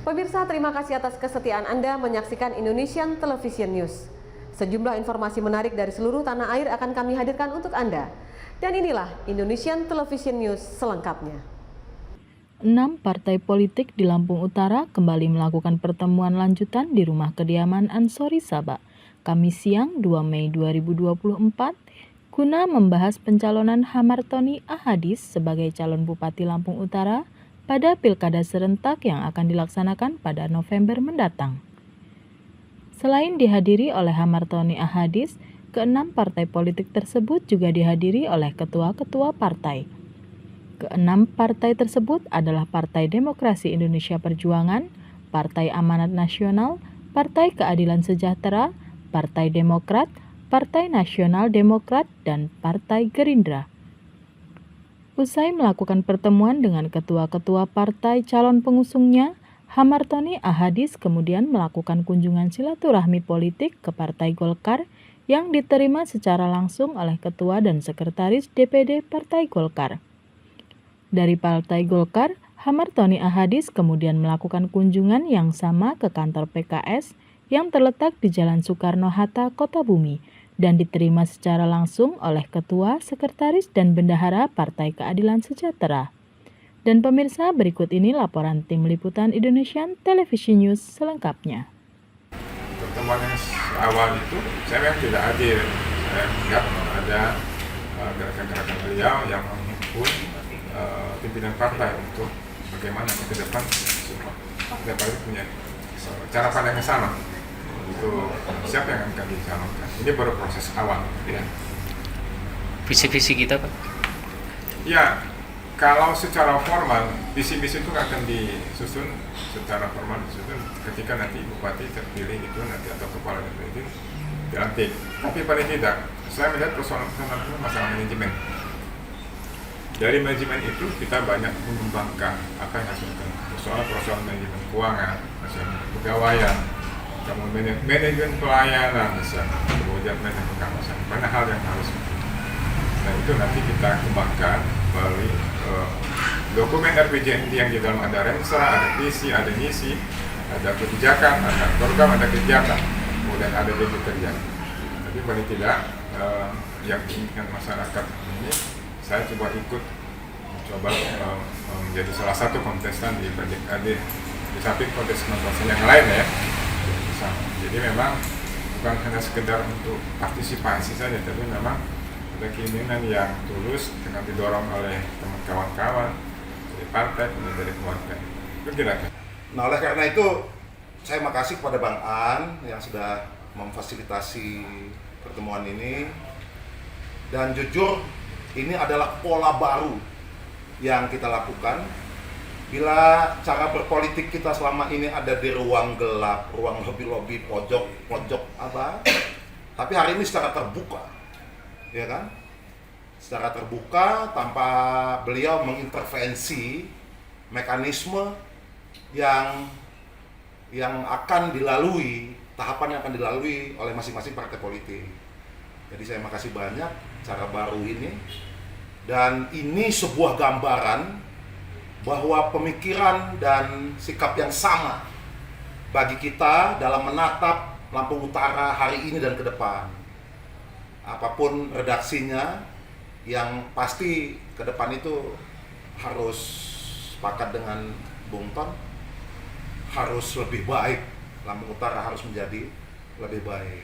Pemirsa, terima kasih atas kesetiaan Anda menyaksikan Indonesian Television News. Sejumlah informasi menarik dari seluruh tanah air akan kami hadirkan untuk Anda. Dan inilah Indonesian Television News selengkapnya. 6 partai politik di Lampung Utara kembali melakukan pertemuan lanjutan di rumah kediaman Ansori Saba, Kamis siang 2 Mei 2024, guna membahas pencalonan Hamartoni Ahadis sebagai calon Bupati Lampung Utara pada Pilkada serentak yang akan dilaksanakan pada November mendatang. Selain dihadiri oleh Hamartoni Ahadis, ke-6 partai politik tersebut juga dihadiri oleh ketua-ketua partai. Ke-6 partai tersebut adalah Partai Demokrasi Indonesia Perjuangan, Partai Amanat Nasional, Partai Keadilan Sejahtera, Partai Demokrat, Partai Nasional Demokrat, dan Partai Gerindra. Usai melakukan pertemuan dengan ketua-ketua partai calon pengusungnya, Hamartoni Ahadis kemudian melakukan kunjungan silaturahmi politik ke Partai Golkar yang diterima secara langsung oleh Ketua dan Sekretaris DPD Partai Golkar. Dari Partai Golkar, Hamartoni Ahadis kemudian melakukan kunjungan yang sama ke kantor PKS yang terletak di Jalan Soekarno-Hatta, Kota Bumi, dan diterima secara langsung oleh Ketua, Sekretaris, dan Bendahara Partai Keadilan Sejahtera. Dan pemirsa, berikut ini laporan tim liputan Indonesian Television News selengkapnya. Pertemuan yang awal itu saya memang tidak hadir. Saya melihat ada gerakan-gerakan beliau yang menghimpun pimpinan partai untuk bagaimana ke depan semua partai punya cara pandang yang sama untuk siapa yang akan dicalonkan. Ini baru proses awal, ya. Visi-visi kita, Pak? Ya, kalau secara formal visi-visi itu akan disusun secara formal ketika nanti bupati terpilih itu nanti atau kepala daerah itu dilantik. Tapi paling tidak, saya melihat persoalan-persoalan itu masalah manajemen. Dari manajemen itu kita banyak mengembangkan apa yang harus dilakukan. Persoalan manajemen keuangan, misalnya pegawaian, kemudian manajemen pelayanan, misalnya kemudian manajemen kawasan. Banyak hal yang harus. Nah itu nanti kita kembangkan melalui dokumen RPJMD yang di dalam ada Renstra, ada visi, ada misi, ada kebijakan, ada program, ada kegiatan, kemudian ada bibit kerja. Tapi paling tidak yang diinginkan masyarakat ini, saya coba ikut menjadi salah satu kontestan di samping kontestan yang lain ya. Jadi memang bukan hanya sekedar untuk partisipasi saja, tapi memang ada keinginan yang tulus dengan didorong oleh kawan-kawan dari partai dan dari keluarga. Itu kira-kira. Nah, oleh karena itu saya makasih kepada Bang An yang sudah memfasilitasi pertemuan ini, dan jujur ini adalah pola baru yang kita lakukan. Bila cara berpolitik kita selama ini ada di ruang gelap, ruang lobi-lobi, pojok apa, tapi hari ini secara terbuka, ya kan? Secara terbuka tanpa beliau mengintervensi mekanisme yang akan dilalui, tahapan yang akan dilalui oleh masing-masing partai politik. Jadi saya makasih banyak cara baru ini, dan ini sebuah gambaran bahwa pemikiran dan sikap yang sama bagi kita dalam menatap Lampung Utara hari ini dan ke depan. Apapun redaksinya, yang pasti ke depan itu harus sepakat dengan Bung Ton, harus lebih baik. Lampung Utara harus menjadi lebih baik.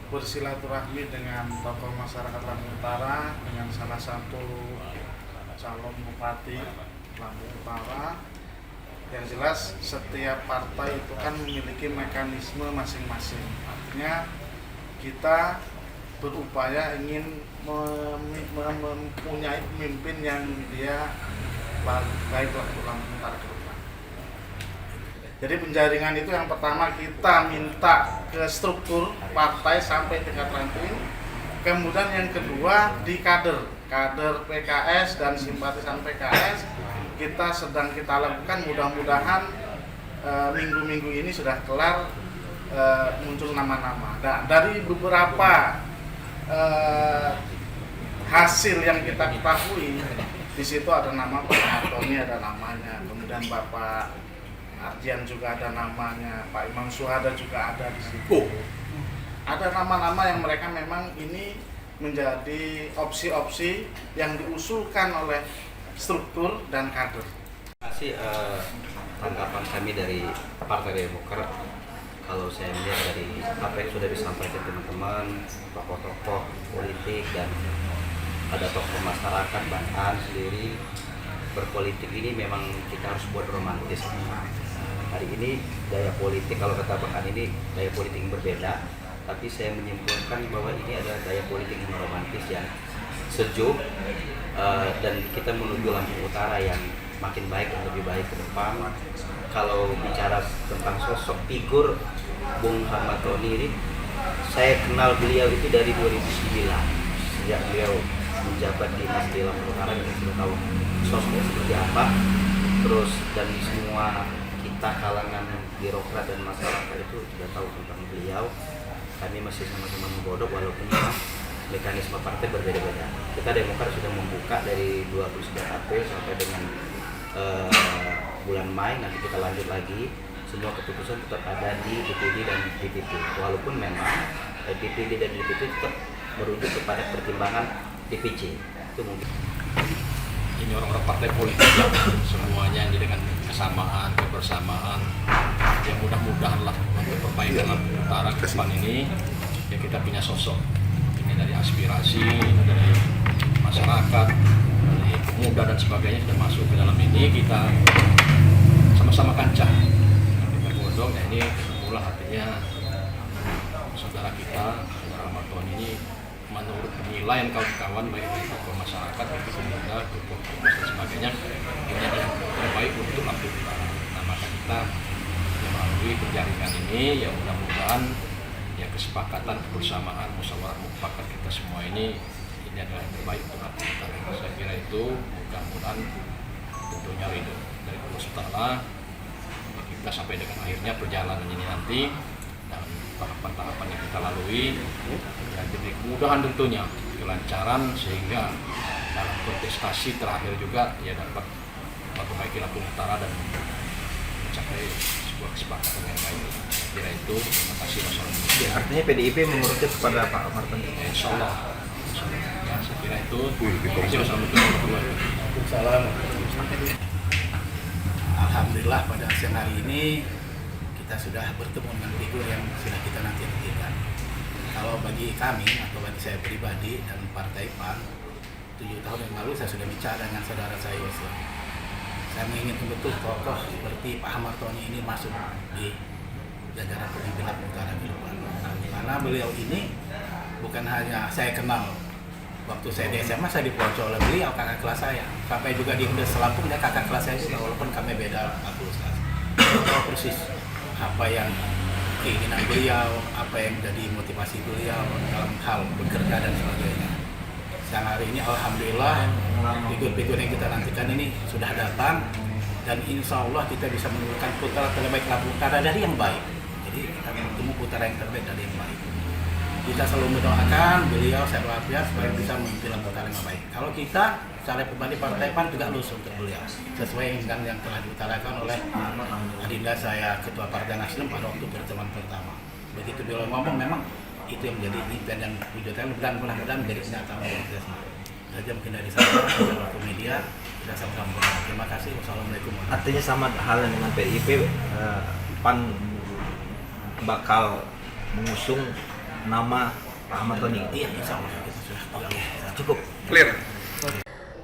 Bersilaturahmi dengan tokoh masyarakat Lampung Utara, dengan salah satu calon bupati Lampung Utara. Yang jelas setiap partai itu kan memiliki mekanisme masing-masing. Artinya kita berupaya ingin mempunyai pemimpin yang dia baik untuk Lampung Utara ke depan. Jadi penjaringan itu yang pertama kita minta ke struktur partai sampai tingkat ranting. Kemudian yang kedua di kader PKS dan simpatisan PKS kita sedang kita lakukan. Mudah-mudahan minggu-minggu ini sudah kelar, muncul nama-nama. Nah, dari beberapa hasil yang kita ketahui, di situ ada nama Pak Hamartoni, ada namanya. dan Bapak Ardian juga ada namanya, Pak Imam Suhada juga ada di situ. Ada nama-nama yang mereka memang ini menjadi opsi-opsi yang diusulkan oleh struktur dan kader. Terima kasih tanggapan kami dari Partai Demokrat. Kalau saya melihat dari apa yang sudah disampaikan teman-teman, tokoh-tokoh politik dan ada tokoh masyarakat, bahkan sendiri berpolitik ini memang kita harus buat romantis. Hari ini gaya politik, kalau kata Bang An, ini gaya politik yang berbeda, tapi saya menyimpulkan bahwa ini adalah gaya politik yang romantis, yang sejuk, dan kita menuju Lampung Utara yang makin baik dan lebih baik ke depan. Kalau bicara tentang sosok figur Bung Ahmad Roni ini, saya kenal beliau itu dari 2009, sejak beliau menjabat di Lampung Utara, dan sudah tahu sosoknya seperti apa. Terus dan semua kita kalangan birokrat dan masyarakat itu sudah tahu tentang beliau. Kami masih sama-sama menggodok walaupun memang mekanisme partai berbeda-beda. Kita Demokrat sudah membuka dari 29 April sampai dengan bulan Mei, nanti kita lanjut lagi. Semua keputusan tetap ada di DPD dan DPP, walaupun memang DPD dan DPP tetap merujuk kepada pertimbangan DPC. Itu mungkin ini orang-orang partai politik yang semuanya dengan kesamaan, kebersamaan, yang mudah-mudahan lah untuk perbaikan Lampung Utara ke depan ini. Ya, kita punya sosok ini dari aspirasi, dari masyarakat, dari pemuda dan sebagainya sudah masuk ke dalam ini. Kita sama-sama kancah, kita godok. Nah, ini mulai artinya saudara kita, saudara Ahmad Roni ini menurut penilaian kawan-kawan baik dari tokoh masyarakat, itu pemuda, tokoh dan sebagainya, ini adalah yang terbaik untuk Lampung Utara. Nah, maka kita melalui penjaringan ini, ya mudah-mudahan ya kesepakatan, kebersamaan, musyawarah mufakat kita semua ini adalah yang terbaik untuk Lampung Utara. Saya kira itu mudah-mudahan tentunya ridho dari Allah Ta'ala kita sampai dengan akhirnya perjalanan ini nanti, dan tahapan-tahapan yang kita lalui ya, jadi kemudahan tentunya, kelancaran, sehingga dalam kontestasi terakhir juga ya dapat memperbaiki Lampung Utara dan mencapai sebuah kesepakatan yang baik. Saya kira itu. Terima kasih. Wassalamualaikum. Ya, artinya PDIP mengerucut kepada Pak Ahmad Roni. Insya Allah. Ya, saya kira itu. Terima kasih. Wassalamualaikum. Alhamdulillah pada siang hari ini kita sudah bertemu dengan figur yang sudah kita nanti-nantikan. Kalau bagi kami atau bagi saya pribadi dan Partai PAN, 7 tahun yang lalu saya sudah bicara dengan saudara saya Yosua. Saya menginginkan betul tokoh seperti Pak Ahmad Roni ini masuk di jajaran pemimpin Lampung Utara ke depan. Karena beliau ini bukan hanya saya kenal. Waktu saya di SMA saya dipelonco oleh beliau, kakak kelas saya. Sampai juga di Undes Lampung dia kakak kelas saya juga, walaupun kami beda 40 kelas. Tahu persis apa yang keinginan beliau, apa yang jadi motivasi beliau dalam hal bekerja dan sebagainya. Siang hari ini alhamdulillah figur-figur yang kita nantikan ini sudah datang, dan insya Allah kita bisa menemukan putra terbaik Lampung Utara dari yang baik. Jadi kita bertemu putra yang terbaik dari yang baik. Kita selalu mendoakan beliau sehat walafiat supaya bisa memimpin Lampung Utara yang baik. Kalau kita secara pribadi Partai PAN juga lulus untuk beliau sesuai dengan yang telah diutarakan oleh adinda saya Ketua Partai Nasdem pada waktu pertemuan pertama. Begitu beliau ngomong, memang itu yang menjadi impian dan wujudnya, dan mudah-mudahan menjadi kenyataan oleh kita semua. Saja mungkin dari saya, waktu media, kita sama-sama berdoa. Terima kasih. Wassalamualaikum warahmatullahi wabarakatuh. Artinya sama halnya dengan PDIP, PAN bakal mengusung nama Pak Ahmad Roni. Iya, insya Allah kita sudah Cukup. Clear.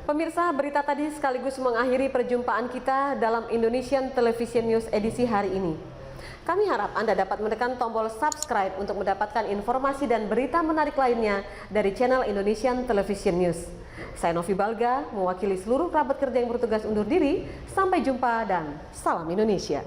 Pemirsa, berita tadi sekaligus mengakhiri perjumpaan kita dalam Indonesian Television News edisi hari ini. Kami harap Anda dapat menekan tombol subscribe untuk mendapatkan informasi dan berita menarik lainnya dari channel Indonesian Television News. Saya Novi Balga, mewakili seluruh kerabat kerja yang bertugas undur diri. Sampai jumpa dan salam Indonesia.